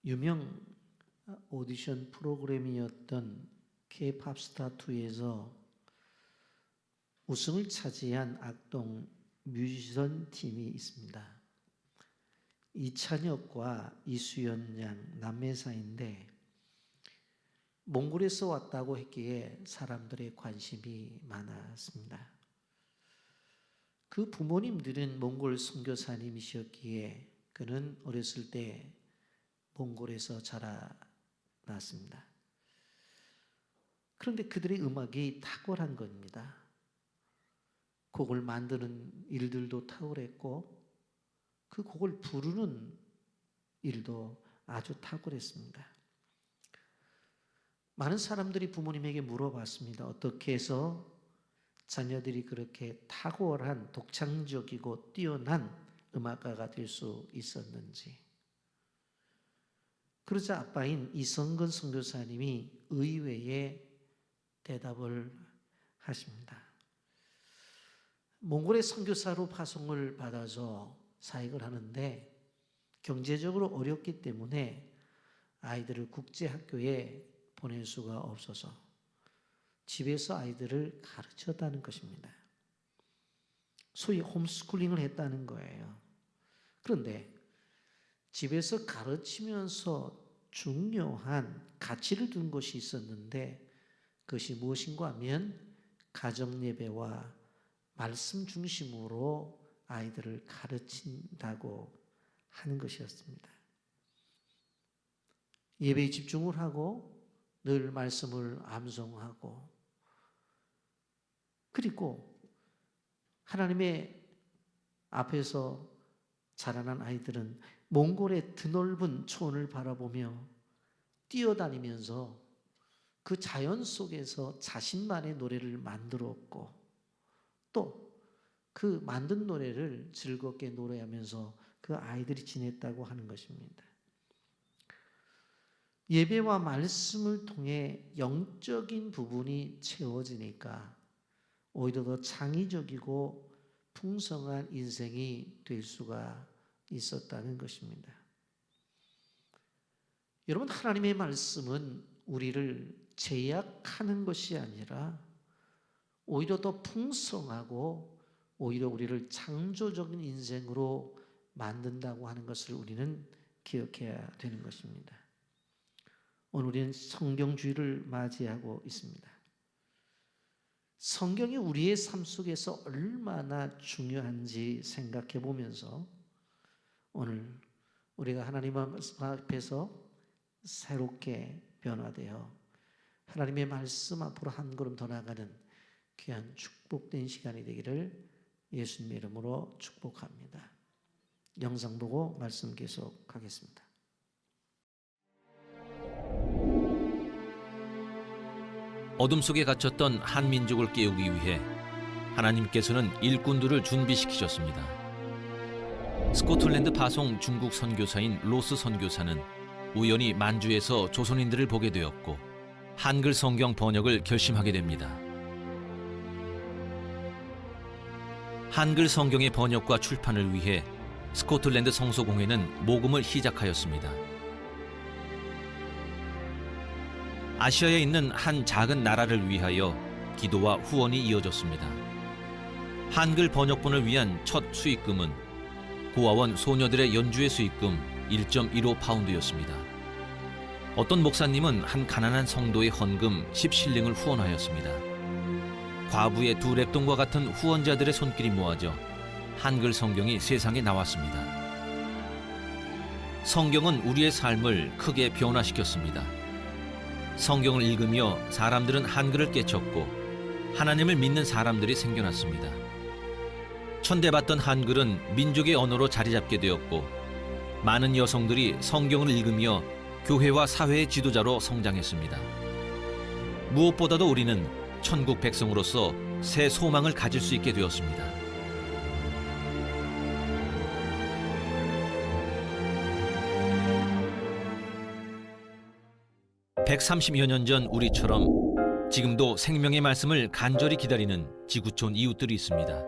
유명 오디션 프로그램이었던 K-팝스타2에서 우승을 차지한 악동 뮤지션 팀이 있습니다. 이찬혁과 이수연 양 남매 사이인데 몽골에서 왔다고 했기에 사람들의 관심이 많았습니다. 그 부모님들은 몽골 선교사님이셨기에 그는 어렸을 때 몽골에서 자라났습니다. 그런데 그들의 음악이 탁월한 겁니다. 곡을 만드는 일들도 탁월했고 그 곡을 부르는 일도 아주 탁월했습니다. 많은 사람들이 부모님에게 물어봤습니다. 어떻게 해서 자녀들이 그렇게 탁월한 독창적이고 뛰어난 음악가가 될 수 있었는지. 그러자 아빠인 이성근 선교사님이 의외의 대답을 하십니다. 몽골의 선교사로 파송을 받아서 사역을 하는데 경제적으로 어렵기 때문에 아이들을 국제학교에 보낼 수가 없어서 집에서 아이들을 가르쳤다는 것입니다. 소위 홈스쿨링을 했다는 거예요. 그런데 집에서 가르치면서 중요한 가치를 둔 것이 있었는데 그것이 무엇인가 하면 가정예배와 말씀 중심으로 아이들을 가르친다고 하는 것이었습니다. 예배에 집중을 하고 늘 말씀을 암송하고 그리고 하나님의 앞에서 자라난 아이들은 몽골의 드넓은 초원을 바라보며 뛰어다니면서 그 자연 속에서 자신만의 노래를 만들었고 또 그 만든 노래를 즐겁게 노래하면서 그 아이들이 지냈다고 하는 것입니다. 예배와 말씀을 통해 영적인 부분이 채워지니까 오히려 더 창의적이고 풍성한 인생이 될 수가 있었다는 것입니다. 여러분, 하나님의 말씀은 우리를 제약하는 것이 아니라 오히려 더 풍성하고 오히려 우리를 창조적인 인생으로 만든다고 하는 것을 우리는 기억해야 되는 것입니다. 오늘 우리는 성경주의를 맞이하고 있습니다. 성경이 우리의 삶 속에서 얼마나 중요한지 생각해 보면서 오늘 우리가 하나님 앞에서 새롭게 변화되어 하나님의 말씀 앞으로 한 걸음 더 나아가는 귀한 축복된 시간이 되기를 예수님의 이름으로 축복합니다. 영상 보고 말씀 계속하겠습니다. 어둠 속에 갇혔던 한 민족을 깨우기 위해 하나님께서는 일꾼들을 준비시키셨습니다. 스코틀랜드 파송 중국 선교사인 로스 선교사는 우연히 만주에서 조선인들을 보게 되었고 한글 성경 번역을 결심하게 됩니다. 한글 성경의 번역과 출판을 위해 스코틀랜드 성소공회는 모금을 시작하였습니다. 아시아에 있는 한 작은 나라를 위하여 기도와 후원이 이어졌습니다. 한글 번역본을 위한 첫 수익금은 고아원 소녀들의 연주회 수익금 1.15파운드였습니다. 어떤 목사님은 한 가난한 성도의 헌금 10실링을 후원하였습니다. 과부의 두 랩돈과 같은 후원자들의 손길이 모아져 한글 성경이 세상에 나왔습니다. 성경은 우리의 삶을 크게 변화시켰습니다. 성경을 읽으며 사람들은 한글을 깨쳤고 하나님을 믿는 사람들이 생겨났습니다. 천대받던 한글은 민족의 언어로 자리 잡게 되었고 많은 여성들이 성경을 읽으며 교회와 사회의 지도자로 성장했습니다. 무엇보다도 우리는 천국 백성으로서 새 소망을 가질 수 있게 되었습니다. (130여 년) 전 우리처럼 지금도 생명의 말씀을 간절히 기다리는 지구촌 이웃들이 있습니다.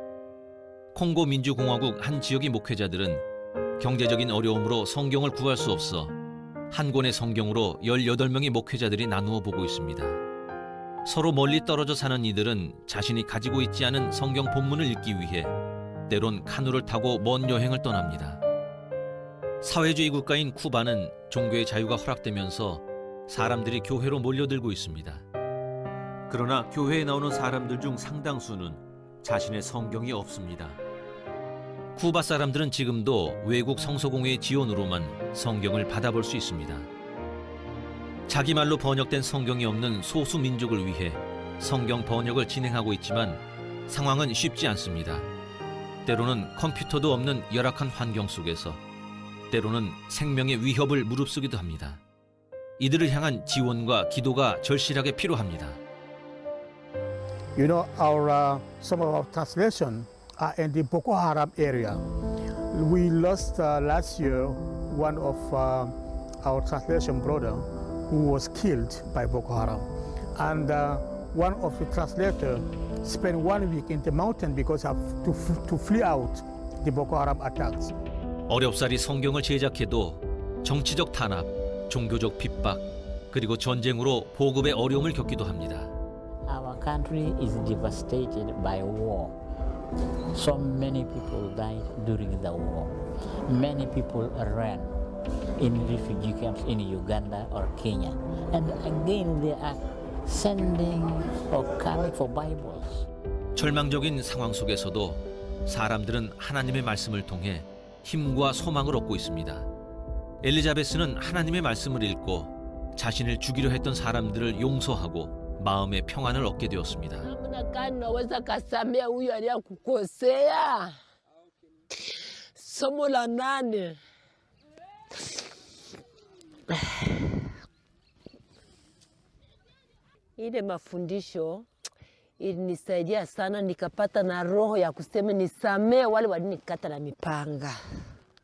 콩고 민주공화국 한 지역의 목회자들은 경제적인 어려움으로 성경을 구할 수 없어 한 권의 성경으로 18명의 목회자들이 나누어 보고 있습니다. 서로 멀리 떨어져 사는 이들은 자신이 가지고 있지 않은 성경 본문을 읽기 위해 때론 카누를 타고 먼 여행을 떠납니다. 사회주의 국가인 쿠바는 종교의 자유가 허락되면서 사람들이 교회로 몰려들고 있습니다. 그러나 교회에 나오는 사람들 중 상당수는 자신의 성경이 없습니다. 쿠바 사람들은 지금도 외국 성서공회의 지원으로만 성경을 받아볼 수 있습니다. 자기 말로 번역된 성경이 없는 소수 민족을 위해 성경 번역을 진행하고 있지만 상황은 쉽지 않습니다. 때로는 컴퓨터도 없는 열악한 환경 속에서 때로는 생명의 위협을 무릅쓰기도 합니다. 이들을 향한 지원과 기도가 절실하게 필요합니다. You know, some of our translation are in the Boko Haram area. We lost last year one of our translation brother who was killed by Boko Haram, and one of the translators spent 1 week in the mountain because of to flee out the Boko Haram attacks. 어렵사리 성경을 제작해도 정치적 탄압, 종교적 핍박, 그리고 전쟁으로 보급의 어려움을 겪기도 합니다. Our country is devastated by war. So many people died during the war. Many people ran in refugee camps in Uganda or Kenya. And again they are sending or coming for Bibles. 절망적인 상황 속에서도 사람들은 하나님의 말씀을 통해 힘과 소망을 얻고 있습니다. 엘리자베스는 하나님의 말씀을 읽고 자신을 죽이려 했던 사람들을 용서하고 마음의 평안을 얻게 되었습니다. Namna gani naweza kasamea huyu aliyekukosea? Somo la 8. Ile mafundisho ilinisaidia sana, nikapata na roho ya kusema nisamee wale walinikata na mipanga,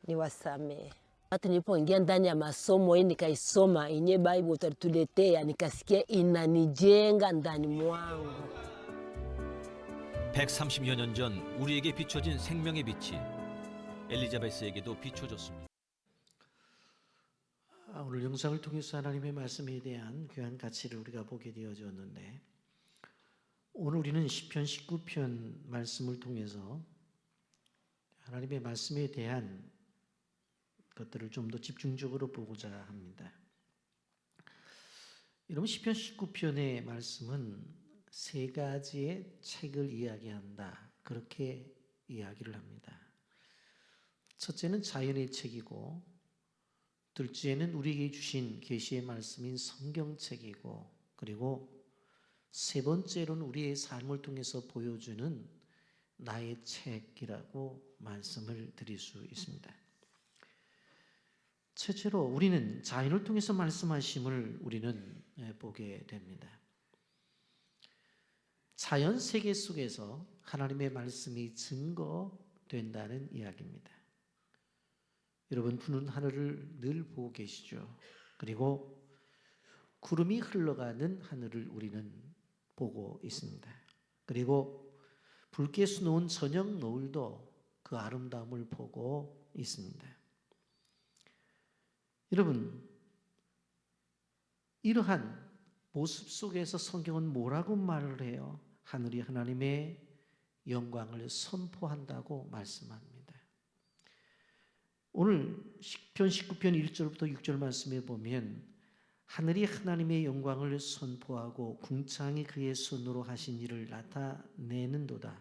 niwasamee. Hata nilipoingia ndani ya masomo hii nikaisoma yenye Bible utatuletea, nikasikia inanijenga ndani mwangu. 130여 년 전 우리에게 비춰진 생명의 빛이 엘리자베스에게도 비춰졌습니다. 오늘 영상을 통해서 하나님의 말씀에 대한 귀한 가치를 우리가 보게 되어졌는데, 오늘 우리는 시편 19편 말씀을 통해서 하나님의 말씀에 대한 것들을 좀 더 집중적으로 보고자 합니다. 여러분, 시편 19편의 말씀은 3가지의 책을 이야기한다, 그렇게 이야기를 합니다. 첫째는 자연의 책이고, 둘째는 우리에게 주신 계시의 말씀인 성경책이고, 그리고 세 번째로는 우리의 삶을 통해서 보여주는 나의 책이라고 말씀을 드릴 수 있습니다. 첫째로 우리는 자연을 통해서 말씀하심을 우리는 보게 됩니다. 자연 세계 속에서 하나님의 말씀이 증거된다는 이야기입니다. 여러분, 푸른 하늘을 늘 보고 계시죠? 그리고 구름이 흘러가는 하늘을 우리는 보고 있습니다. 그리고 붉게 수놓은 저녁 노을도 그 아름다움을 보고 있습니다. 여러분, 이러한 모습 속에서 성경은 뭐라고 말을 해요? 하늘이 하나님의 영광을 선포한다고 말씀합니다. 오늘 시편 19편 1절부터 6절 말씀에 보면 하늘이 하나님의 영광을 선포하고 궁창이 그의 손으로 하신 일을 나타내는도다.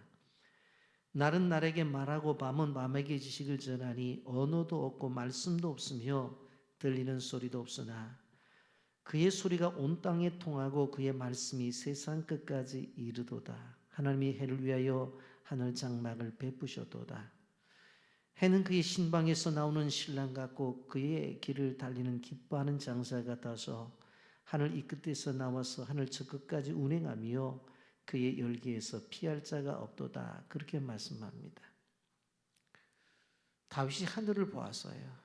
날은 날에게 말하고 밤은 밤에게 지식을 전하니 언어도 없고 말씀도 없으며 들리는 소리도 없으나 그의 소리가 온 땅에 통하고 그의 말씀이 세상 끝까지 이르도다. 하나님이 해를 위하여 하늘 장막을 베푸셨도다. 해는 그의 신방에서 나오는 신랑 같고 그의 길을 달리는 기뻐하는 장사 같아서 하늘 이 끝에서 나와서 하늘 저 끝까지 운행하며 그의 열기에서 피할 자가 없도다. 그렇게 말씀합니다. 다윗이 하늘을 보았어요.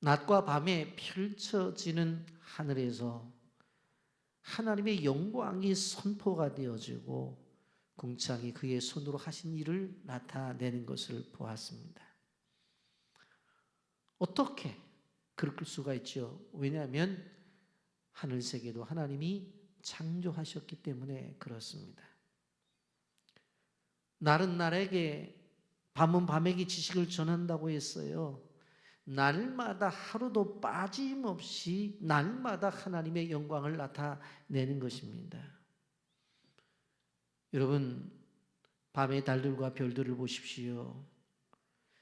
낮과 밤에 펼쳐지는 하늘에서 하나님의 영광이 선포가 되어지고 궁창이 그의 손으로 하신 일을 나타내는 것을 보았습니다. 어떻게 그럴 수가 있죠. 왜냐하면 하늘 세계도 하나님이 창조하셨기 때문에 그렇습니다. 날은 날에게, 밤은 밤에게 지식을 전한다고 했어요. 날마다 하루도 빠짐없이 날마다 하나님의 영광을 나타내는 것입니다. 여러분, 밤의 달들과 별들을 보십시오.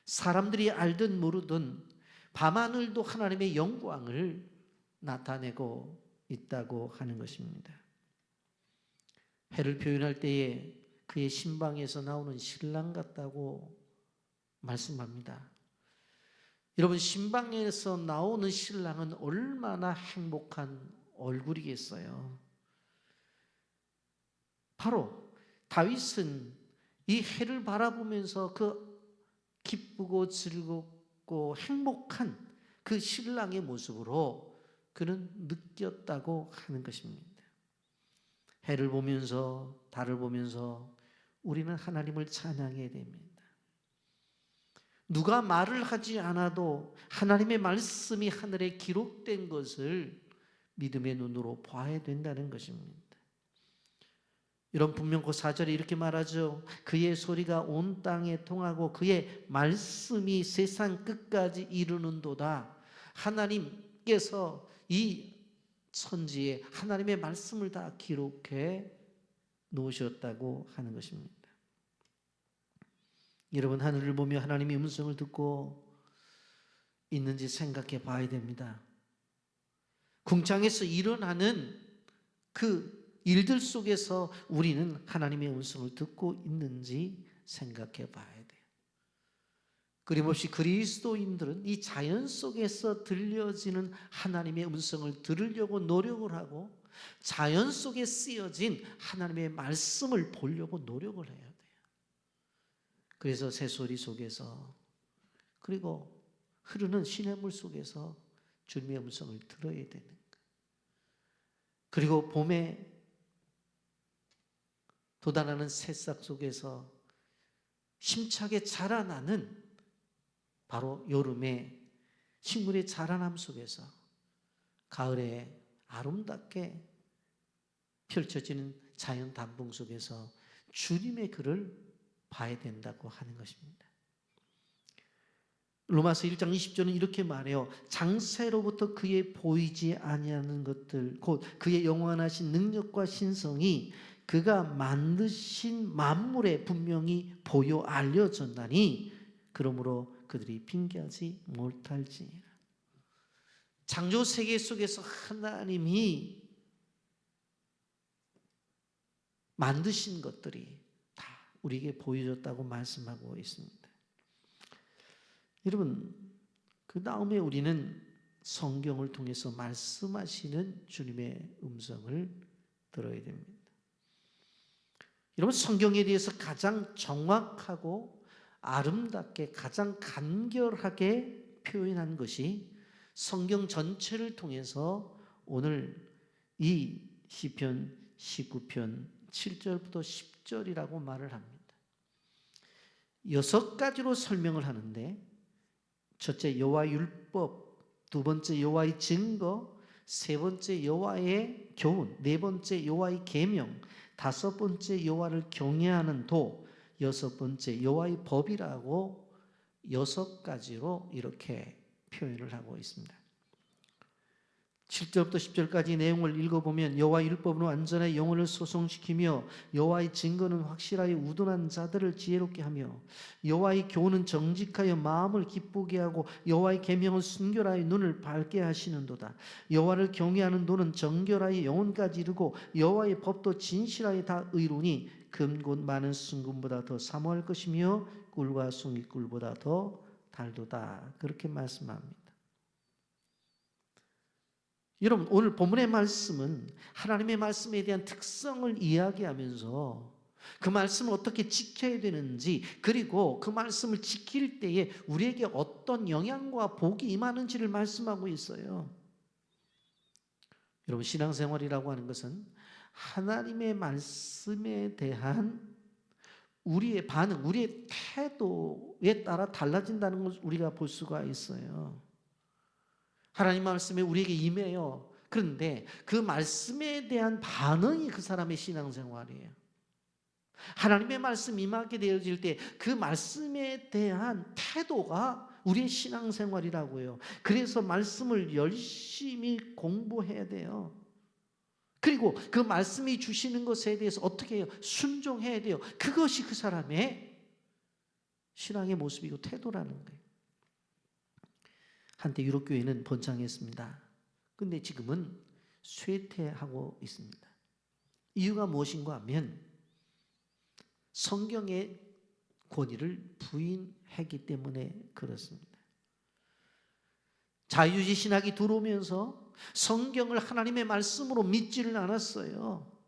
사람들이 알든 모르든 밤하늘도 하나님의 영광을 나타내고 있다고 하는 것입니다. 해를 표현할 때에 그의 신방에서 나오는 신랑 같다고 말씀합니다. 여러분, 신방에서 나오는 신랑은 얼마나 행복한 얼굴이겠어요. 바로 다윗은 이 해를 바라보면서 그 기쁘고 즐겁고 행복한 그 신랑의 모습으로 그는 느꼈다고 하는 것입니다. 해를 보면서, 달을 보면서 우리는 하나님을 찬양해야 됩니다. 누가 말을 하지 않아도 하나님의 말씀이 하늘에 기록된 것을 믿음의 눈으로 봐야 된다는 것입니다. 여러분, 분명 그 4절에 이렇게 말하죠. 그의 소리가 온 땅에 통하고 그의 말씀이 세상 끝까지 이르는도다. 하나님께서 이 천지에 하나님의 말씀을 다 기록해 놓으셨다고 하는 것입니다. 여러분, 하늘을 보며 하나님의 음성을 듣고 있는지 생각해 봐야 됩니다. 궁창에서 일어나는 그 일들 속에서 우리는 하나님의 음성을 듣고 있는지 생각해 봐야 돼요. 끊임없이 그리스도인들은 이 자연 속에서 들려지는 하나님의 음성을 들으려고 노력을 하고 자연 속에 쓰여진 하나님의 말씀을 보려고 노력을 해야 돼요. 그래서 새소리 속에서, 그리고 흐르는 시냇물 속에서 주님의 음성을 들어야 되는 거예요. 그리고 봄에 돋아나는 새싹 속에서 힘차게 자라나는, 바로 여름에 식물의 자라남 속에서 가을에 아름답게 펼쳐지는 자연 단풍 속에서 주님의 글을 봐야 된다고 하는 것입니다. 로마서 1장 20절은 이렇게 말해요. 장세로부터 그의 보이지 아니하는 것들, 곧 그의 영원하신 능력과 신성이 그가 만드신 만물에 분명히 보여 알려졌나니 그러므로 그들이 핑계하지 못할지니라. 창조 세계 속에서 하나님이 만드신 것들이 다 우리에게 보여줬다고 말씀하고 있습니다. 여러분, 그 다음에 우리는 성경을 통해서 말씀하시는 주님의 음성을 들어야 됩니다. 여러분, 성경에 대해서 가장 정확하고 아름답게, 가장 간결하게 표현한 것이 성경 전체를 통해서 오늘 이 시편 19편 7절부터 10절이라고 말을 합니다. 6가지로 설명을 하는데, 첫째 여호와의 율법, 두 번째 여호와의 증거, 세 번째 여호와의 교훈, 네 번째 여호와의 계명, 다섯 번째 여호와를 경외하는 도, 여섯 번째 여호와의 법이라고 6가지로 이렇게 표현을 하고 있습니다. 7절부터 10절까지 내용을 읽어보면 여호와의 율법은 완전하여 영혼을 소송시키며 여호와의 증거는 확실하여 우둔한 자들을 지혜롭게 하며 여호와의 교훈은 정직하여 마음을 기쁘게 하고 여호와의 계명은 순결하여 눈을 밝게 하시는도다. 여호와를 경외하는 도는 정결하여 영혼까지 이르고 여호와의 법도 진실하여 다 의로니 금곧 많은 순금보다 더 사모할 것이며 꿀과 송이꿀보다 더 달도다. 그렇게 말씀합니다. 여러분, 오늘 본문의 말씀은 하나님의 말씀에 대한 특성을 이야기하면서 그 말씀을 어떻게 지켜야 되는지, 그리고 그 말씀을 지킬 때에 우리에게 어떤 영향과 복이 임하는지를 말씀하고 있어요. 여러분, 신앙생활이라고 하는 것은 하나님의 말씀에 대한 우리의 반응, 우리의 태도에 따라 달라진다는 것을 우리가 볼 수가 있어요. 하나님 말씀이 우리에게 임해요. 그런데 그 말씀에 대한 반응이 그 사람의 신앙생활이에요. 하나님의 말씀이 임하게 되어질 때 그 말씀에 대한 태도가 우리의 신앙생활이라고요. 그래서 말씀을 열심히 공부해야 돼요. 그리고 그 말씀이 주시는 것에 대해서 어떻게 해요? 순종해야 돼요. 그것이 그 사람의 신앙의 모습이고 태도라는 거예요. 한때 유럽교회는 번창했습니다. 근데 지금은 쇠퇴하고 있습니다. 이유가 무엇인가 하면 성경의 권위를 부인했기 때문에 그렇습니다. 자유주의 신학이 들어오면서 성경을 하나님의 말씀으로 믿지를 않았어요.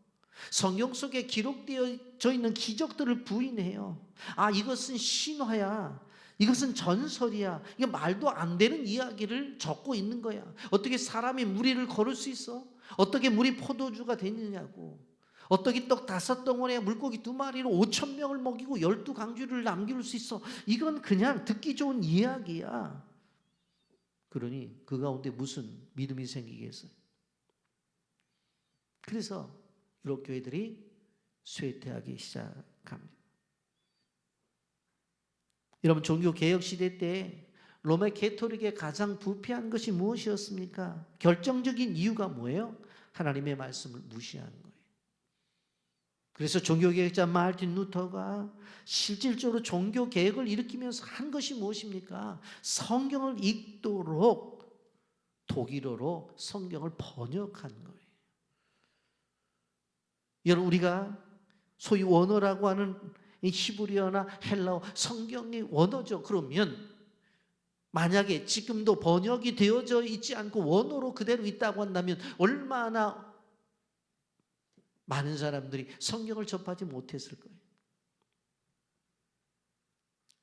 성경 속에 기록되어져 있는 기적들을 부인해요. 아, 이것은 신화야. 이것은 전설이야. 이게 말도 안 되는 이야기를 적고 있는 거야. 어떻게 사람이 무리를 걸을 수 있어? 어떻게 물이 포도주가 되느냐고. 어떻게 떡 5덩어리에 물고기 2마리로 5,000명을 먹이고 12강주를 남길 수 있어? 이건 그냥 듣기 좋은 이야기야. 그러니 그 가운데 무슨 믿음이 생기겠어요? 그래서 유럽 교회들이 쇠퇴하기 시작합니다. 여러분, 종교개혁 시대 때 로마 가톨릭의 가장 부패한 것이 무엇이었습니까? 결정적인 이유가 뭐예요? 하나님의 말씀을 무시하는 거예요. 그래서 종교개혁자 마르틴 루터가 실질적으로 종교개혁을 일으키면서 한 것이 무엇입니까? 성경을 읽도록 독일어로 성경을 번역한 거예요. 여러분, 우리가 소위 원어라고 하는 히브리어나 헬라어, 성경이 원어죠. 그러면 만약에 지금도 번역이 되어져 있지 않고 원어로 그대로 있다고 한다면 얼마나 많은 사람들이 성경을 접하지 못했을 거예요.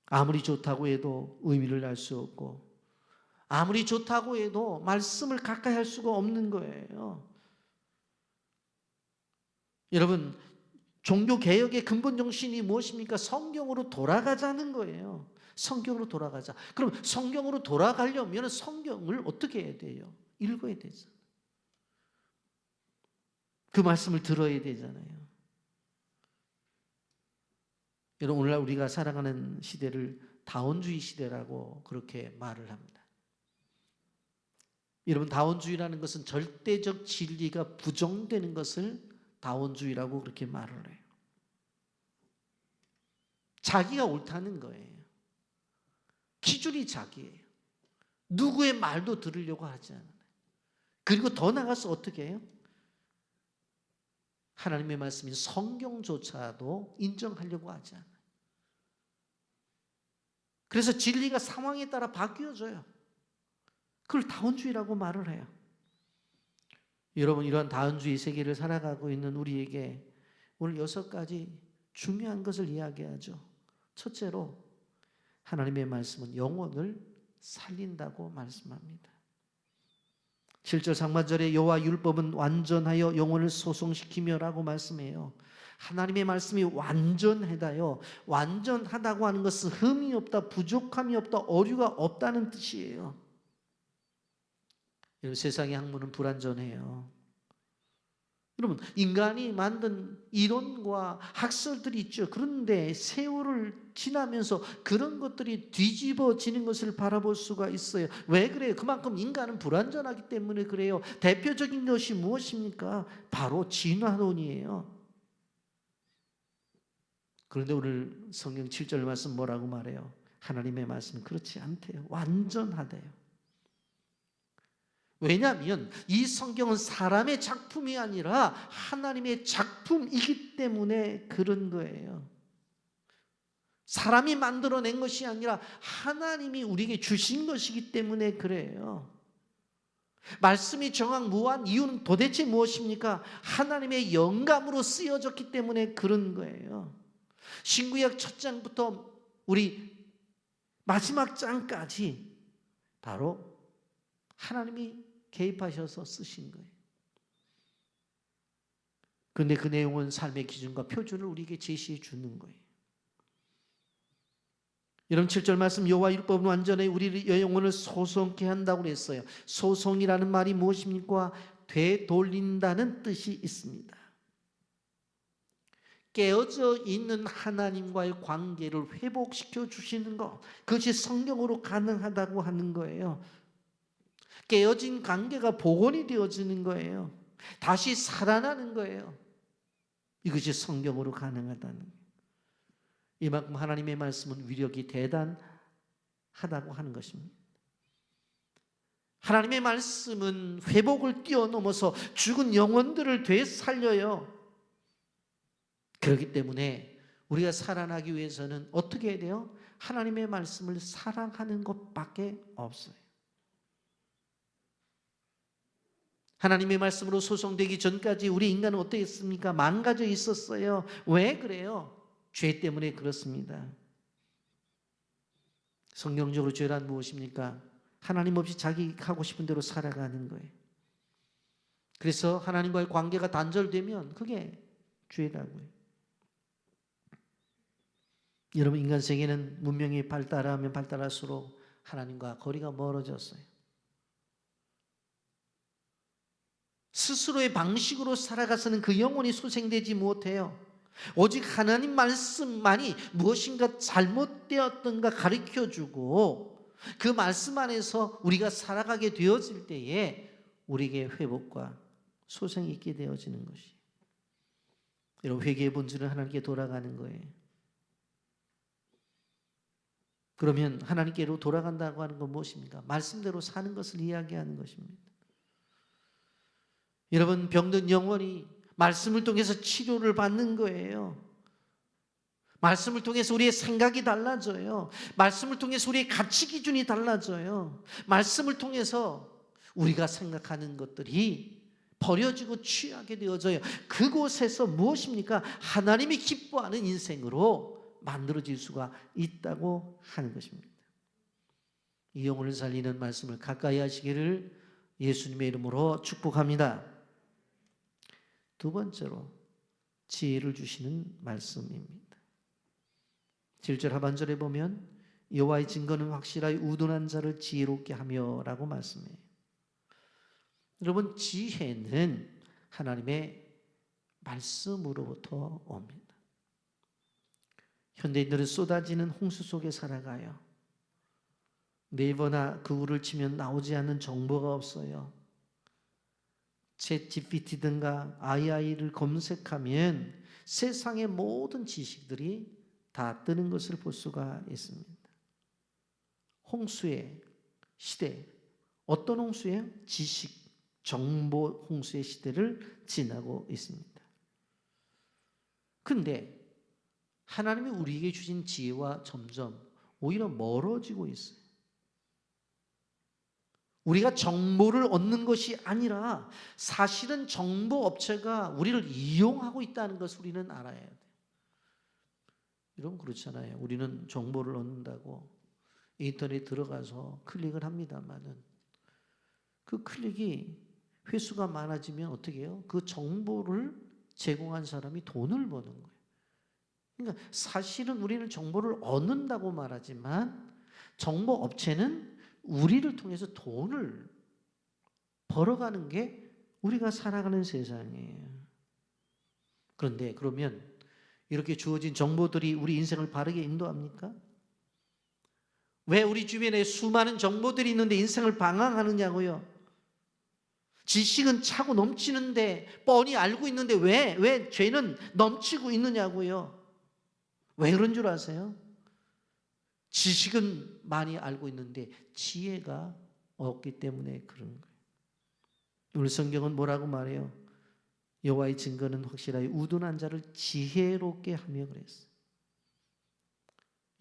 아무리 좋다고 해도 의미를 알 수 없고, 아무리 좋다고 해도 말씀을 가까이 할 수가 없는 거예요. 여러분, 종교개혁의 근본 정신이 무엇입니까? 성경으로 돌아가자는 거예요. 성경으로 돌아가자. 그럼 성경으로 돌아가려면 성경을 어떻게 해야 돼요? 읽어야 되죠. 그 말씀을 들어야 되잖아요. 여러분, 오늘날 우리가 살아가는 시대를 다원주의 시대라고 그렇게 말을 합니다. 여러분, 다원주의라는 것은 절대적 진리가 부정되는 것을 다원주의라고 그렇게 말을 해요. 자기가 옳다는 거예요. 기준이 자기예요. 누구의 말도 들으려고 하지 않아요. 그리고 더 나가서 어떻게 해요? 하나님의 말씀인 성경조차도 인정하려고 하지 않아요. 그래서 진리가 상황에 따라 바뀌어져요. 그걸 다원주의라고 말을 해요. 여러분, 이러한 다원주의 세계를 살아가고 있는 우리에게 오늘 6가지 중요한 것을 이야기하죠. 첫째로, 하나님의 말씀은 영혼을 살린다고 말씀합니다. 7절 상반절에 여호와 율법은 완전하여 영혼을 소성시키며라고 말씀해요. 하나님의 말씀이 완전하다요. 완전하다고 하는 것은 흠이 없다, 부족함이 없다, 오류가 없다는 뜻이에요. 여러분, 세상의 학문은 불완전해요. 여러분, 인간이 만든 이론과 학설들이 있죠. 그런데 세월을 지나면서 그런 것들이 뒤집어지는 것을 바라볼 수가 있어요. 왜 그래요? 그만큼 인간은 불완전하기 때문에 그래요. 대표적인 것이 무엇입니까? 바로 진화론이에요. 그런데 오늘 성경 7절 말씀 뭐라고 말해요? 하나님의 말씀은 그렇지 않대요. 완전하대요. 왜냐하면 이 성경은 사람의 작품이 아니라 하나님의 작품이기 때문에 그런 거예요. 사람이 만들어낸 것이 아니라 하나님이 우리에게 주신 것이기 때문에 그래요. 말씀이 정확무한 이유는 도대체 무엇입니까? 하나님의 영감으로 쓰여졌기 때문에 그런 거예요. 신구약 1장부터 우리 마지막 장까지 바로 하나님이 개입하셔서 쓰신 거예요. 그런데 그 내용은 삶의 기준과 표준을 우리에게 제시해 주는 거예요. 여러분 7절 말씀 여호와 율법은 완전히 우리 영혼을 소송케 한다고 그랬어요. 소송이라는 말이 무엇입니까? 되돌린다는 뜻이 있습니다. 깨어져 있는 하나님과의 관계를 회복시켜 주시는 것, 그것이 성경으로 가능하다고 하는 거예요. 깨어진 관계가 복원이 되어지는 거예요. 다시 살아나는 거예요. 이것이 성경으로 가능하다는 거예요. 이만큼 하나님의 말씀은 위력이 대단하다고 하는 것입니다. 하나님의 말씀은 회복을 뛰어넘어서 죽은 영혼들을 되살려요. 그렇기 때문에 우리가 살아나기 위해서는 어떻게 해야 돼요? 하나님의 말씀을 사랑하는 것밖에 없어요. 하나님의 말씀으로 소송되기 전까지 우리 인간은 어떻습니까? 망가져 있었어요. 왜 그래요? 죄 때문에 그렇습니다. 성경적으로 죄란 무엇입니까? 하나님 없이 자기 하고 싶은 대로 살아가는 거예요. 그래서 하나님과의 관계가 단절되면 그게 죄라고요. 여러분, 인간 세계는 문명이 발달하면 발달할수록 하나님과 거리가 멀어졌어요. 스스로의 방식으로 살아가서는 그 영혼이 소생되지 못해요. 오직 하나님 말씀만이 무엇인가 잘못되었던가 가르쳐주고 그 말씀 안에서 우리가 살아가게 되어질 때에 우리에게 회복과 소생이 있게 되어지는 것이, 여러분, 회개의 본질은 하나님께 돌아가는 거예요. 그러면 하나님께로 돌아간다고 하는 건 무엇입니까? 말씀대로 사는 것을 이야기하는 것입니다. 여러분, 병든 영혼이 말씀을 통해서 치료를 받는 거예요. 말씀을 통해서 우리의 생각이 달라져요. 말씀을 통해서 우리의 가치 기준이 달라져요. 말씀을 통해서 우리가 생각하는 것들이 버려지고 취하게 되어져요. 그곳에서 무엇입니까? 하나님이 기뻐하는 인생으로 만들어질 수가 있다고 하는 것입니다. 이 영혼을 살리는 말씀을 가까이 하시기를 예수님의 이름으로 축복합니다. 두 번째로 지혜를 주시는 말씀입니다. 7절 하반절에 보면 여호와의 증거는 확실하여 우둔한 자를 지혜롭게 하며 라고 말씀해요. 여러분, 지혜는 하나님의 말씀으로부터 옵니다. 현대인들은 쏟아지는 홍수 속에 살아가요. 네이버나 구글을 치면 나오지 않는 정보가 없어요. 챗 GPT든가 AI를 검색하면 세상의 모든 지식들이 다 뜨는 것을 볼 수가 있습니다. 홍수의 시대, 어떤 홍수예요? 지식, 정보 홍수의 시대를 지나고 있습니다. 그런데 하나님이 우리에게 주신 지혜와 점점 오히려 멀어지고 있어요. 우리가 정보를 얻는 것이 아니라 사실은 정보 업체가 우리를 이용하고 있다는 것을 우리는 알아야 돼요. 여러분, 그렇잖아요. 우리는 정보를 얻는다고 인터넷에 들어가서 클릭을 합니다만은 그 클릭이 횟수가 많아지면 어떻게 해요? 그 정보를 제공한 사람이 돈을 버는 거예요. 그러니까 사실은 우리는 정보를 얻는다고 말하지만 정보 업체는 우리를 통해서 돈을 벌어가는 게 우리가 살아가는 세상이에요. 그런데 그러면 이렇게 주어진 정보들이 우리 인생을 바르게 인도합니까? 왜 우리 주변에 수많은 정보들이 있는데 인생을 방황하느냐고요? 지식은 차고 넘치는데 뻔히 알고 있는데 왜 죄는 넘치고 있느냐고요? 왜 그런 줄 아세요? 지식은 많이 알고 있는데 지혜가 없기 때문에 그런 거예요. 오늘 성경은 뭐라고 말해요? 여호와의 증거는 확실하여 우둔한 자를 지혜롭게 하며 그랬어요.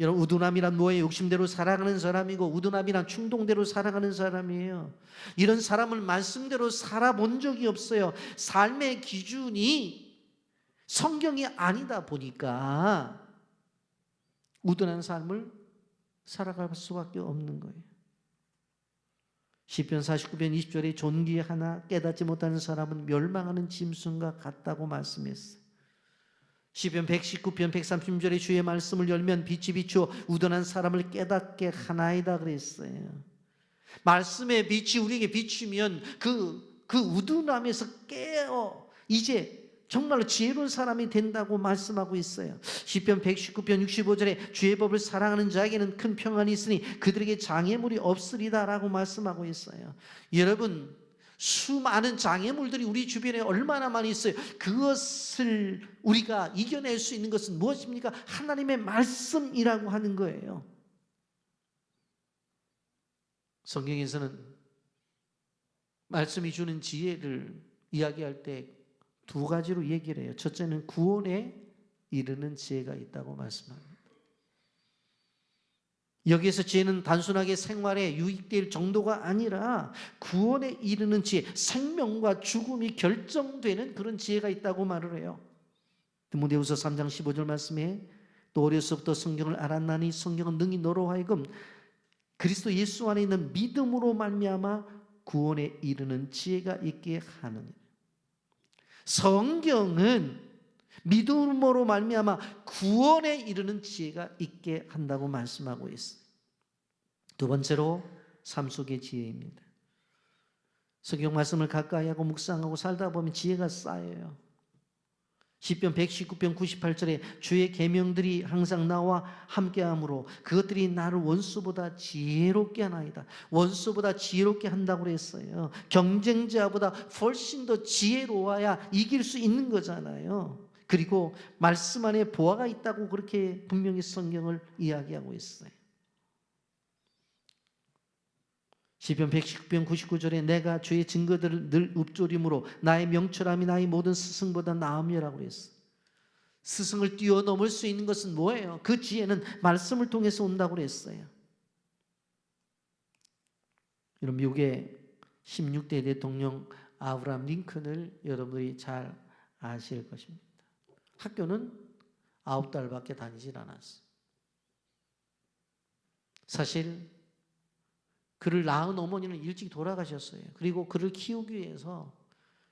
여러분, 우둔함이란 뭐예요? 욕심대로 살아가는 사람이고 우둔함이란 충동대로 살아가는 사람이에요. 이런 사람은 말씀대로 살아본 적이 없어요. 삶의 기준이 성경이 아니다 보니까 우둔한 삶을 살아갈 수밖에 없는 거예요. 시편 49편 20절에 존귀 하나 깨닫지 못하는 사람은 멸망하는 짐승과 같다고 말씀했어요. 시편 119편 130절에 주의 말씀을 열면 빛이 비추어 우둔한 사람을 깨닫게 하나이다 그랬어요. 말씀의 빛이 우리에게 비추면 그 우둔함에서 깨어 이제 정말로 지혜로운 사람이 된다고 말씀하고 있어요. 시편 119편 65절에 주의 법을 사랑하는 자에게는 큰 평안이 있으니 그들에게 장애물이 없으리다라고 말씀하고 있어요. 여러분, 수많은 장애물들이 우리 주변에 얼마나 많이 있어요. 그것을 우리가 이겨낼 수 있는 것은 무엇입니까? 하나님의 말씀이라고 하는 거예요. 성경에서는 말씀이 주는 지혜를 이야기할 때 두 가지로 얘기를 해요. 첫째는 구원에 이르는 지혜가 있다고 말씀합니다. 여기에서 지혜는 단순하게 생활에 유익될 정도가 아니라 구원에 이르는 지혜, 생명과 죽음이 결정되는 그런 지혜가 있다고 말을 해요. 디모데후서 3장 15절 말씀에 또 어려서부터 성경을 알았나니 성경은 능히 너로 하여금 그리스도 예수 안에 있는 믿음으로 말미암아 구원에 이르는 지혜가 있게 하느니라. 성경은 믿음으로 말미암아 구원에 이르는 지혜가 있게 한다고 말씀하고 있어요. 두 번째로 삶 속의 지혜입니다. 성경 말씀을 가까이 하고 묵상하고 살다 보면 지혜가 쌓여요. 시편 119편 98절에 주의 계명들이 항상 나와 함께하므로 그것들이 나를 원수보다 지혜롭게 하나이다. 원수보다 지혜롭게 한다고 그랬어요. 경쟁자보다 훨씬 더 지혜로워야 이길 수 있는 거잖아요. 그리고 말씀 안에 보화가 있다고 그렇게 분명히 성경을 이야기하고 있어요. 시편 119편 99절에 내가 주의 증거들을 늘 읊조림으로 나의 명철함이 나의 모든 스승보다 나음이라고 했어요. 스승을 뛰어넘을 수 있는 것은 뭐예요? 그 지혜는 말씀을 통해서 온다고 그랬어요. 여러분, 미국의 16대 대통령 아브라함 링컨을 여러분들이 잘 아실 것입니다. 학교는 9달밖에 다니질 않았어요. 사실 그를 낳은 어머니는 일찍 돌아가셨어요. 그리고 그를 키우기 위해서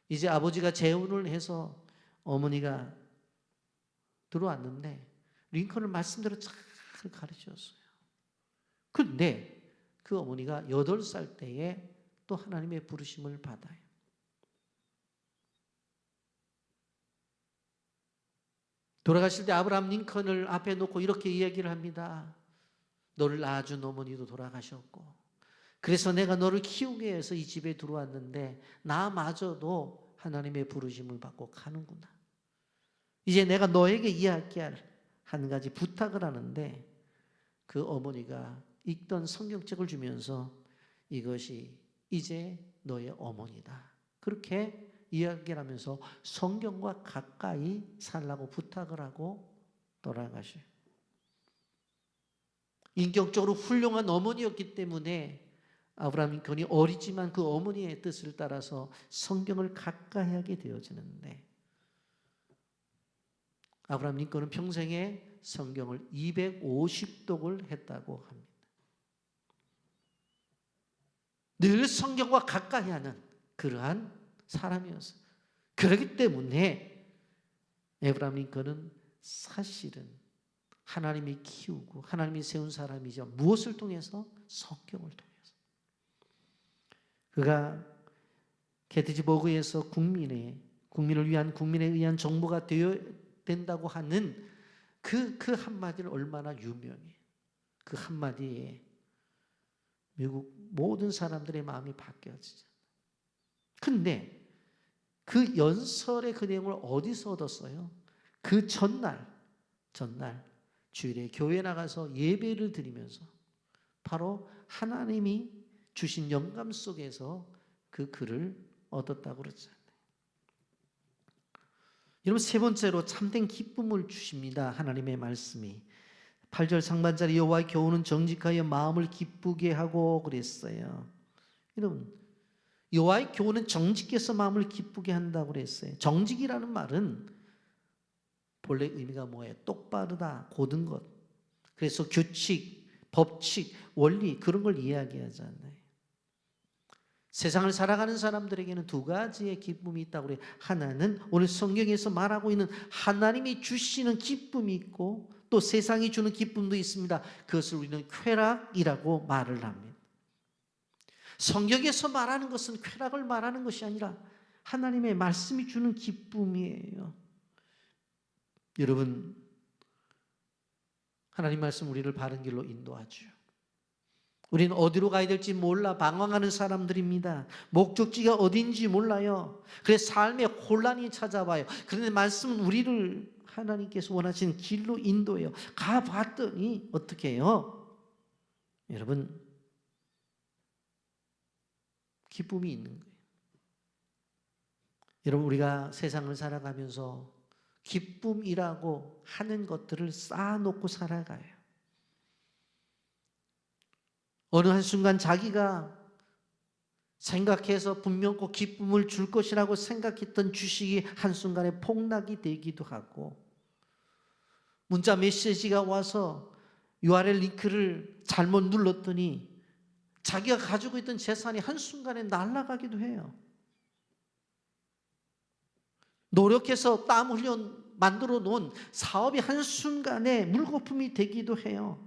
이제 아버지가 재혼을 해서 어머니가 들어왔는데 링컨을 말씀대로 잘 가르쳤어요. 그런데 그 어머니가 8살 때에 또 하나님의 부르심을 받아요. 돌아가실 때 아브라함 링컨을 앞에 놓고 이렇게 이야기를 합니다. 너를 낳아준 어머니도 돌아가셨고 그래서 내가 너를 키우기 위해서 이 집에 들어왔는데 나마저도 하나님의 부르심을 받고 가는구나. 이제 내가 너에게 이야기할 한 가지 부탁을 하는데 그 어머니가 읽던 성경책을 주면서 이것이 이제 너의 어머니다. 그렇게 이야기를 하면서 성경과 가까이 살라고 부탁을 하고 돌아가셔요. 인격적으로 훌륭한 어머니였기 때문에 아브라함 링컨이 어리지만 그 어머니의 뜻을 따라서 성경을 가까이 하게 되어지는데 아브라함 링컨은 평생에 성경을 250독을 했다고 합니다. 늘 성경과 가까이 하는 그러한 사람이었어요. 그렇기 때문에 아브라함 링컨은 사실은 하나님이 키우고 하나님이 세운 사람이죠. 무엇을 통해서? 성경을 통해서. 그가 게티즈버그에서 국민을 위한 국민에 의한 정부가 되어야 된다고 하는 그 한마디를 얼마나 유명해. 그 한마디에 미국 모든 사람들의 마음이 바뀌어지잖아요. 근데 그 연설의 그 내용을 어디서 얻었어요? 그 전날 주일에 교회에 나가서 예배를 드리면서 바로 하나님이 주신 영감 속에서 그 글을 얻었다고 그러잖아요. 여러분, 세 번째로 참된 기쁨을 주십니다. 하나님의 말씀이. 8절 상반절에 여호와의 교훈은 정직하여 마음을 기쁘게 하고 그랬어요. 여러분, 여호와의 교훈은 정직해서 마음을 기쁘게 한다고 그랬어요. 정직이라는 말은 본래 의미가 뭐예요? 똑바르다, 고든 것. 그래서 규칙, 법칙, 원리 그런 걸 이야기하잖아요. 세상을 살아가는 사람들에게는 두 가지의 기쁨이 있다고 그래요. 하나는 오늘 성경에서 말하고 있는 하나님이 주시는 기쁨이 있고 또 세상이 주는 기쁨도 있습니다. 그것을 우리는 쾌락이라고 말을 합니다. 성경에서 말하는 것은 쾌락을 말하는 것이 아니라 하나님의 말씀이 주는 기쁨이에요. 여러분, 하나님 말씀 우리를 바른 길로 인도하죠. 우리는 어디로 가야 될지 몰라 방황하는 사람들입니다. 목적지가 어딘지 몰라요. 그래서 삶에 혼란이 찾아와요. 그런데 말씀은 우리를 하나님께서 원하시는 길로 인도해요. 가봤더니 어떻게 해요? 여러분, 기쁨이 있는 거예요. 여러분, 우리가 세상을 살아가면서 기쁨이라고 하는 것들을 쌓아놓고 살아가요. 어느 한순간 자기가 생각해서 분명히 기쁨을 줄 것이라고 생각했던 주식이 한순간에 폭락이 되기도 하고, 문자 메시지가 와서 URL 링크를 잘못 눌렀더니 자기가 가지고 있던 재산이 한순간에 날아가기도 해요. 노력해서 땀 흘려 만들어 놓은 사업이 한순간에 물거품이 되기도 해요.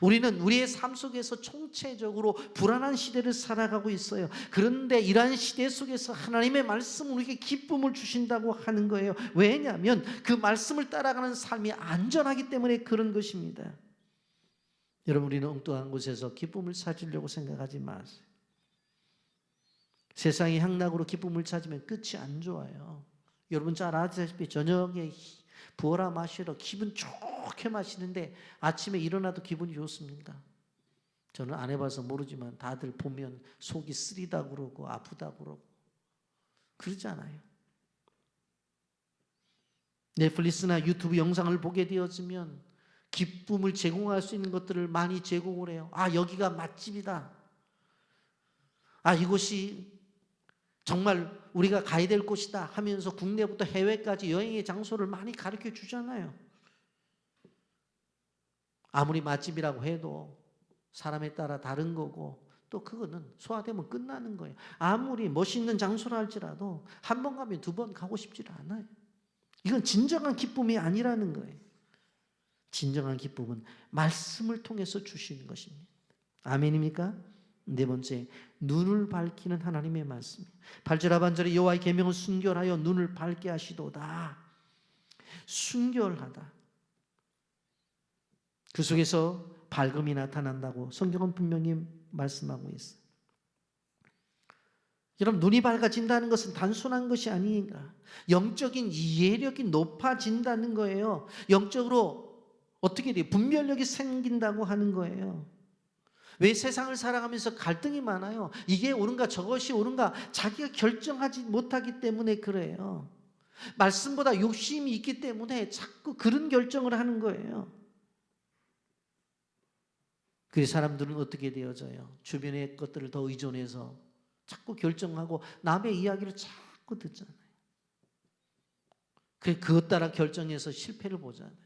우리는 우리의 삶 속에서 총체적으로 불안한 시대를 살아가고 있어요. 그런데 이러한 시대 속에서 하나님의 말씀은 우리에게 기쁨을 주신다고 하는 거예요. 왜냐하면 그 말씀을 따라가는 삶이 안전하기 때문에 그런 것입니다. 여러분, 우리는 엉뚱한 곳에서 기쁨을 찾으려고 생각하지 마세요. 세상의 향락으로 기쁨을 찾으면 끝이 안 좋아요. 여러분 잘 아시다시피 저녁에 부어라 마시러 기분 좋게 마시는데 아침에 일어나도 기분이 좋습니까? 저는 안 해봐서 모르지만 다들 보면 속이 쓰리다 그러고 아프다 그러고 그러잖아요. 넷플릭스나 유튜브 영상을 보게 되었으면 기쁨을 제공할 수 있는 것들을 많이 제공을 해요. 아, 여기가 맛집이다. 아, 이곳이 정말 우리가 가야 될 곳이다 하면서 국내부터 해외까지 여행의 장소를 많이 가르쳐 주잖아요. 아무리 맛집이라고 해도 사람에 따라 다른 거고 또 그거는 소화되면 끝나는 거예요. 아무리 멋있는 장소라 할지라도 한 번 가면 두 번 가고 싶지 않아요. 이건 진정한 기쁨이 아니라는 거예요. 진정한 기쁨은 말씀을 통해서 주시는 것입니다. 아멘입니까? 네 번째, 눈을 밝히는 하나님의 말씀. 8절 하반절에 여호와의 계명을 순결하여 눈을 밝게 하시도다. 순결하다. 그 속에서 밝음이 나타난다고 성경은 분명히 말씀하고 있어요. 여러분, 눈이 밝아진다는 것은 단순한 것이 아니니까 영적인 이해력이 높아진다는 거예요. 영적으로 어떻게 돼요? 분별력이 생긴다고 하는 거예요. 왜 세상을 살아가면서 갈등이 많아요? 이게 옳은가 저것이 옳은가 자기가 결정하지 못하기 때문에 그래요. 말씀보다 욕심이 있기 때문에 자꾸 그런 결정을 하는 거예요. 그래서 사람들은 어떻게 되어져요? 주변의 것들을 더 의존해서 자꾸 결정하고 남의 이야기를 자꾸 듣잖아요. 그것 따라 결정해서 실패를 보잖아요.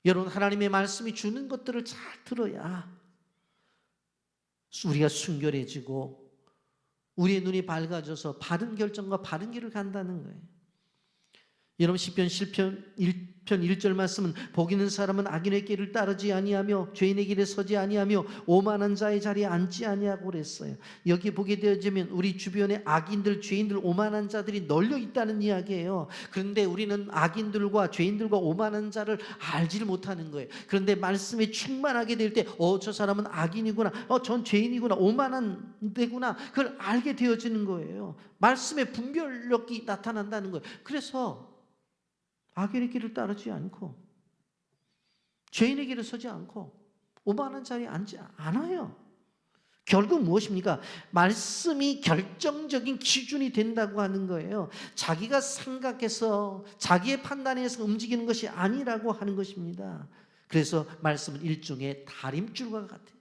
여러분, 하나님의 말씀이 주는 것들을 잘 들어야 우리가 순결해지고 우리의 눈이 밝아져서 바른 결정과 바른 길을 간다는 거예요. 여러분, 시편 1편 1절 말씀은 복 있는 사람은 악인의 길을 따르지 아니하며 죄인의 길에 서지 아니하며 오만한 자의 자리에 앉지 아니하고 그랬어요. 여기 보게 되어지면 우리 주변에 악인들, 죄인들, 오만한 자들이 널려 있다는 이야기예요. 그런데 우리는 악인들과 죄인들과 오만한 자를 알지를 못하는 거예요. 그런데 말씀에 충만하게 될 때 저 사람은 악인이구나, 전 죄인이구나, 오만한 데구나, 그걸 알게 되어지는 거예요. 말씀의 분별력이 나타난다는 거예요. 그래서 악인의 길을 따르지 않고 죄인의 길을 서지 않고 오만한 자리에 앉지 않아요. 결국 무엇입니까? 말씀이 결정적인 기준이 된다고 하는 거예요. 자기가 생각해서 자기의 판단에서 움직이는 것이 아니라고 하는 것입니다. 그래서 말씀은 일종의 다림줄과 같아요.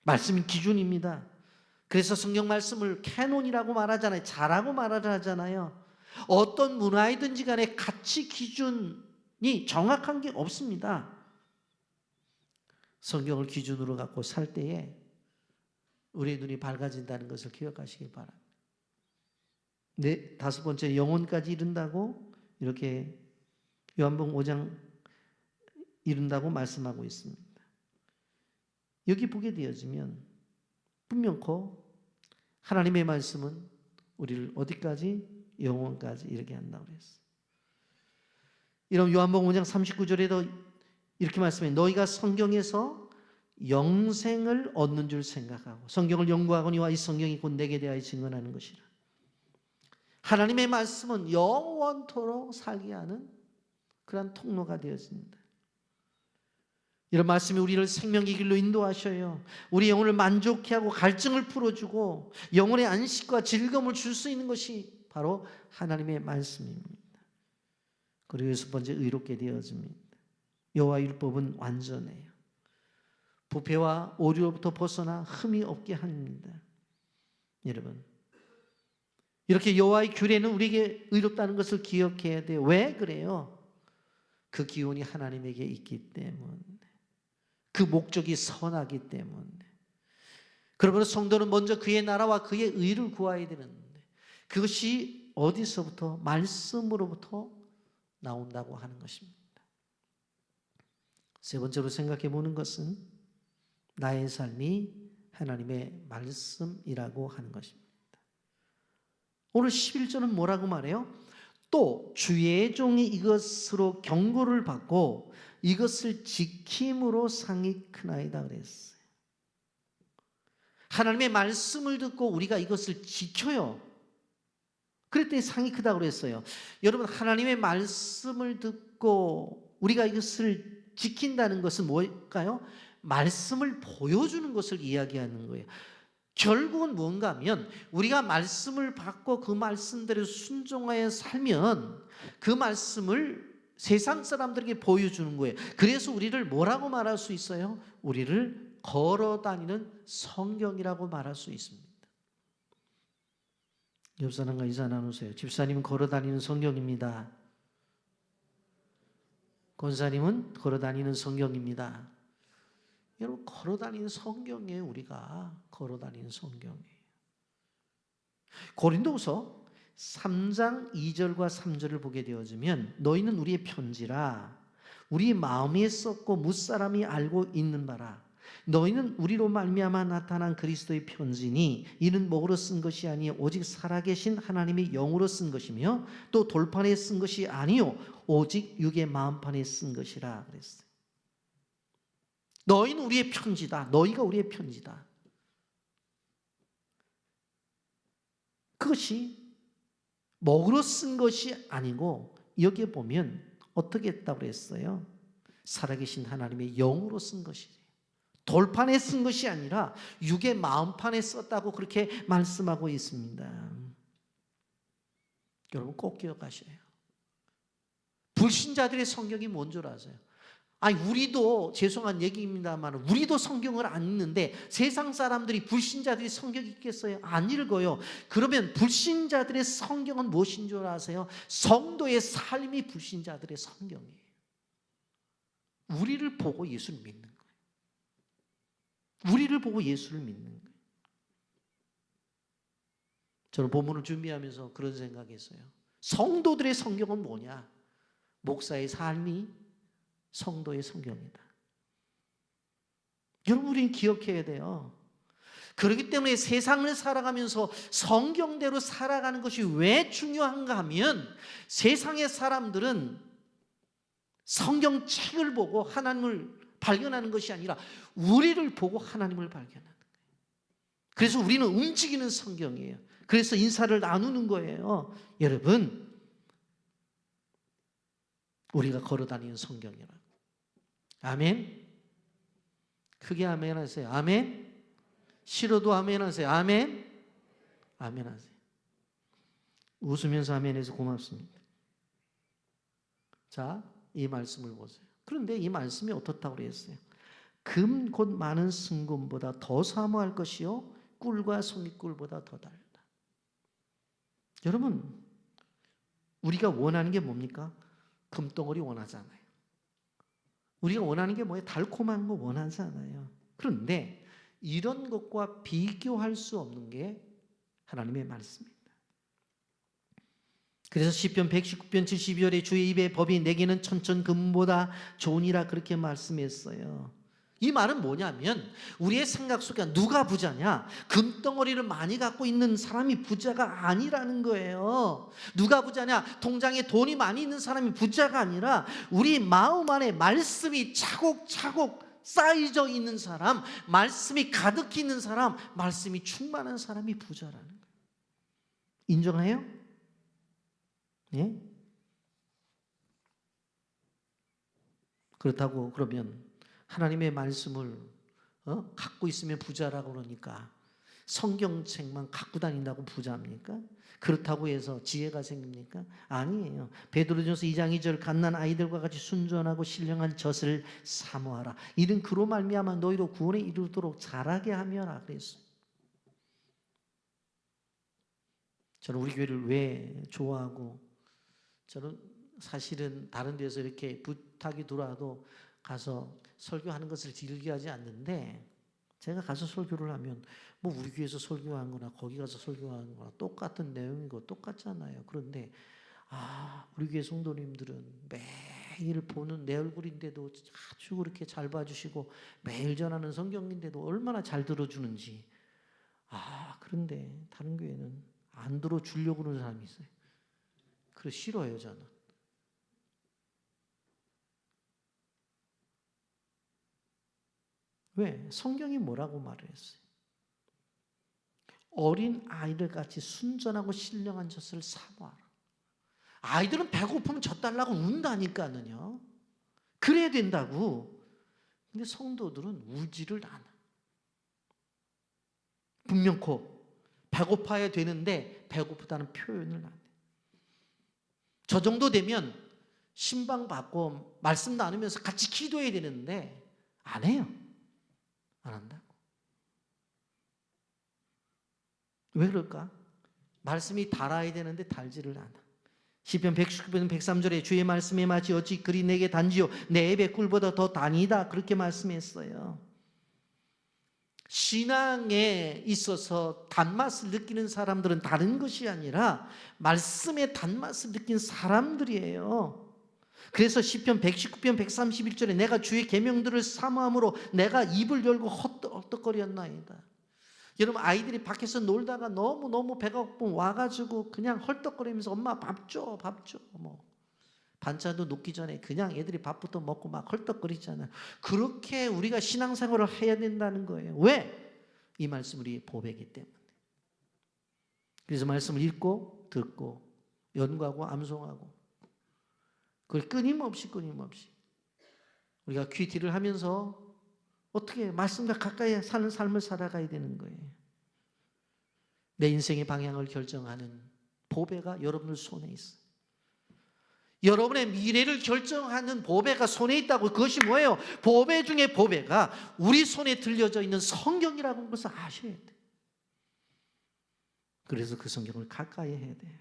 말씀이 기준입니다. 그래서 성경 말씀을 캐논이라고 말하잖아요. 자라고 말을 하잖아요. 어떤 문화이든지 간에 가치 기준이 정확한 게 없습니다. 성경을 기준으로 갖고 살 때에 우리의 눈이 밝아진다는 것을 기억하시기 바랍니다. 네, 다섯 번째, 영혼까지 이룬다고 이렇게 요한복음 5장 이룬다고 말씀하고 있습니다. 여기 보게 되어지면 분명코 하나님의 말씀은 우리를 어디까지? 영혼까지 이르게 한다고 그랬어요. 이런 요한복음 5장 39절에도 이렇게 말씀해, 너희가 성경에서 영생을 얻는 줄 생각하고 성경을 연구하거니와 이 성경이 곧 내게 대하여 증언하는 것이라. 하나님의 말씀은 영원토록 살게 하는 그런 통로가 되어집니다. 이런 말씀이 우리를 생명의 길로 인도하셔요. 우리 영혼을 만족케 하고 갈증을 풀어주고 영혼의 안식과 즐거움을 줄 수 있는 것이 바로 하나님의 말씀입니다. 그리고 여섯 번째, 의롭게 되어집니다. 여호와 율법은 완전해요. 부패와 오류로부터 벗어나 흠이 없게 합니다. 여러분, 이렇게 여호와의 규례는 우리에게 의롭다는 것을 기억해야 돼요. 왜 그래요? 그 기운이 하나님에게 있기 때문에, 그 목적이 선하기 때문에. 그러므로 성도는 먼저 그의 나라와 그의 의를 구해야 되는데, 그것이 어디서부터? 말씀으로부터 나온다고 하는 것입니다. 세 번째로 생각해 보는 것은 나의 삶이 하나님의 말씀이라고 하는 것입니다. 오늘 11절은 뭐라고 말해요? 또 주의 종이 이것으로 경고를 받고 이것을 지킴으로 상이 크나이다 그랬어요. 하나님의 말씀을 듣고 우리가 이것을 지켜요. 그랬더니 상이 크다고 그랬어요. 여러분, 하나님의 말씀을 듣고 우리가 이것을 지킨다는 것은 뭘까요? 말씀을 보여주는 것을 이야기하는 거예요. 결국은 뭔가 하면 우리가 말씀을 받고 그 말씀대로 순종하여 살면 그 말씀을 세상 사람들에게 보여주는 거예요. 그래서 우리를 뭐라고 말할 수 있어요? 우리를 걸어다니는 성경이라고 말할 수 있습니다. 옆 사람과 인사 나누세요. 집사님은 걸어다니는 성경입니다. 권사님은 걸어다니는 성경입니다. 여러분, 걸어다니는 성경이에요. 우리가 걸어다니는 성경이에요. 고린도후서 3장 2절과 3절을 보게 되어지면 너희는 우리의 편지라 우리 마음에 썼고 무사람이 알고 있는 바라 너희는 우리로 말미암아 나타난 그리스도의 편지니 이는 목으로 쓴 것이 아니요 오직 살아계신 하나님의 영으로 쓴 것이며 또 돌판에 쓴 것이 아니요 오직 육의 마음판에 쓴 것이라 그랬어요. 너희는 우리의 편지다. 너희가 우리의 편지다. 그것이 목으로 쓴 것이 아니고 여기에 보면 어떻게 했다고 그랬어요? 살아계신 하나님의 영으로 쓴 것이지. 돌판에 쓴 것이 아니라 육의 마음판에 썼다고 그렇게 말씀하고 있습니다. 여러분 꼭 기억하셔야 해요. 불신자들의 성경이 뭔 줄 아세요? 아니, 우리도 죄송한 얘기입니다만 우리도 성경을 안 읽는데 세상 사람들이 불신자들이 성경 읽겠어요? 안 읽어요. 그러면 불신자들의 성경은 무엇인 줄 아세요? 성도의 삶이 불신자들의 성경이에요. 우리를 보고 예수를 믿는 거예요. 우리를 보고 예수를 믿는 거예요. 저는 본문을 준비하면서 그런 생각했어요. 성도들의 성경은 뭐냐? 목사의 삶이 성도의 성경이다. 여러분, 우리는 기억해야 돼요. 그렇기 때문에 세상을 살아가면서 성경대로 살아가는 것이 왜 중요한가 하면 세상의 사람들은 성경책을 보고 하나님을 발견하는 것이 아니라 우리를 보고 하나님을 발견하는 거예요. 그래서 우리는 움직이는 성경이에요. 그래서 인사를 나누는 거예요. 여러분, 우리가 걸어다니는 성경이라고. 아멘. 크게 아멘 하세요. 아멘. 싫어도 아멘 하세요. 아멘. 아멘 하세요. 웃으면서 아멘해서 고맙습니다. 자, 이 말씀을 보세요. 그런데 이 말씀이 어떻다고 그랬어요? 금 곧 많은 승금보다 더 사모할 것이요 꿀과 송이꿀보다 더 달다. 여러분, 우리가 원하는 게 뭡니까? 금덩어리 원하잖아요. 우리가 원하는 게 뭐예요? 달콤한 거 원하잖아요. 그런데 이런 것과 비교할 수 없는 게 하나님의 말씀입니다. 그래서 시편 119편 72절에 주의 입의 법이 내게는 천천금보다 좋으니라 그렇게 말씀했어요. 이 말은 뭐냐면 우리의 생각 속에 누가 부자냐? 금덩어리를 많이 갖고 있는 사람이 부자가 아니라는 거예요. 누가 부자냐? 통장에 돈이 많이 있는 사람이 부자가 아니라 우리 마음 안에 말씀이 차곡차곡 쌓여져 있는 사람, 말씀이 가득히 있는 사람, 말씀이 충만한 사람이 부자라는 거예요. 인정해요? 예? 그렇다고 그러면 하나님의 말씀을 갖고 있으면 부자라고 그러니까 성경책만 갖고 다닌다고 부자입니까? 그렇다고 해서 지혜가 생깁니까? 아니에요. 베드로전서 2장 2절 갓난 아이들과 같이 순전하고 신령한 젖을 사모하라. 이는 그로 말미암아 너희로 구원에 이르도록 자라게 하며라 그랬어요. 저는 우리 교회를 왜 좋아하고, 저는 사실은 다른 데서 이렇게 부탁이 들어와도 가서 설교하는 것을 즐겨하지 않는데, 제가 가서 설교를 하면 뭐 우리 교회에서 설교하는 거나 거기 가서 설교하는 거나 똑같은 내용이고 똑같잖아요. 그런데 우리 교회 성도님들은 매일 보는 내 얼굴인데도 아주 그렇게 잘 봐주시고 매일 전하는 성경인데도 얼마나 잘 들어주는지. 그런데 다른 교회는 안 들어주려고 그러는 사람이 있어요. 그래서 싫어요, 저는. 왜? 성경이 뭐라고 말을 했어요? 어린 아이들 같이 순전하고 신령한 젖을 사모하라. 아이들은 배고프면 젖 달라고 운다니까요. 그래야 된다고. 근데 성도들은 울지를 않아. 분명코 배고파야 되는데 배고프다는 표현을 안 해. 저 정도 되면 신방 받고 말씀 나누면서 같이 기도해야 되는데 안 해요. 안 한다고. 왜 그럴까? 말씀이 달아야 되는데 달지를 않아. 시편 119편 103절에 주의 말씀에 마치 어찌 그리 내게 단지요 내 입의 꿀보다 더 단이다 그렇게 말씀했어요. 신앙에 있어서 단맛을 느끼는 사람들은 다른 것이 아니라 말씀의 단맛을 느낀 사람들이에요. 그래서 시편 119편 131절에 내가 주의 계명들을 사모함으로 내가 입을 열고 헐떡거렸나이다. 여러분, 아이들이 밖에서 놀다가 너무 배가 고프면 와가지고 그냥 헐떡거리면서 엄마 밥 줘, 밥 줘. 뭐 반찬도 녹기 전에 그냥 애들이 밥부터 먹고 막 헐떡거리잖아요. 그렇게 우리가 신앙생활을 해야 된다는 거예요. 왜? 이 말씀 우리 보배이기 때문에. 그래서 말씀을 읽고 듣고 연구하고 암송하고 그걸 끊임없이 우리가 큐티를 하면서 어떻게 말씀과 가까이 사는 삶을 살아가야 되는 거예요. 내 인생의 방향을 결정하는 보배가 여러분들 손에 있어요. 여러분의 미래를 결정하는 보배가 손에 있다고. 그것이 뭐예요? 보배 중에 보배가 우리 손에 들려져 있는 성경이라고 하는 것을 아셔야 돼요. 그래서 그 성경을 가까이 해야 돼요.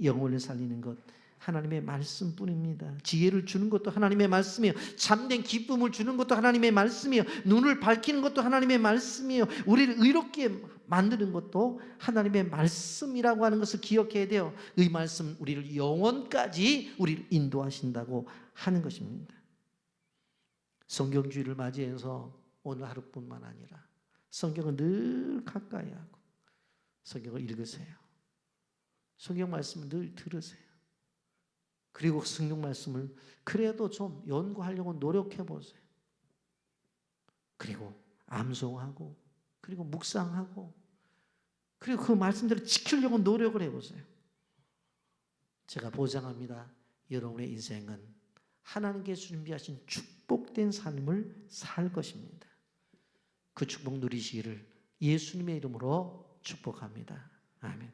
영혼을 살리는 것 하나님의 말씀뿐입니다. 지혜를 주는 것도 하나님의 말씀이에요. 참된 기쁨을 주는 것도 하나님의 말씀이에요. 눈을 밝히는 것도 하나님의 말씀이에요. 우리를 의롭게 만드는 것도 하나님의 말씀이라고 하는 것을 기억해야 돼요. 이 말씀 우리를 영원까지 우리를 인도하신다고 하는 것입니다. 성경주의를 맞이해서 오늘 하루뿐만 아니라 성경을 늘 가까이 하고 성경을 읽으세요. 성경 말씀을 늘 들으세요. 그리고 성경 말씀을 그래도 좀 연구하려고 노력해 보세요. 그리고 암송하고 그리고 묵상하고 그리고 그 말씀대로 지키려고 노력을 해보세요. 제가 보장합니다. 여러분의 인생은 하나님께 준비하신 축복된 삶을 살 것입니다. 그 축복 누리시기를 예수님의 이름으로 축복합니다. 아멘.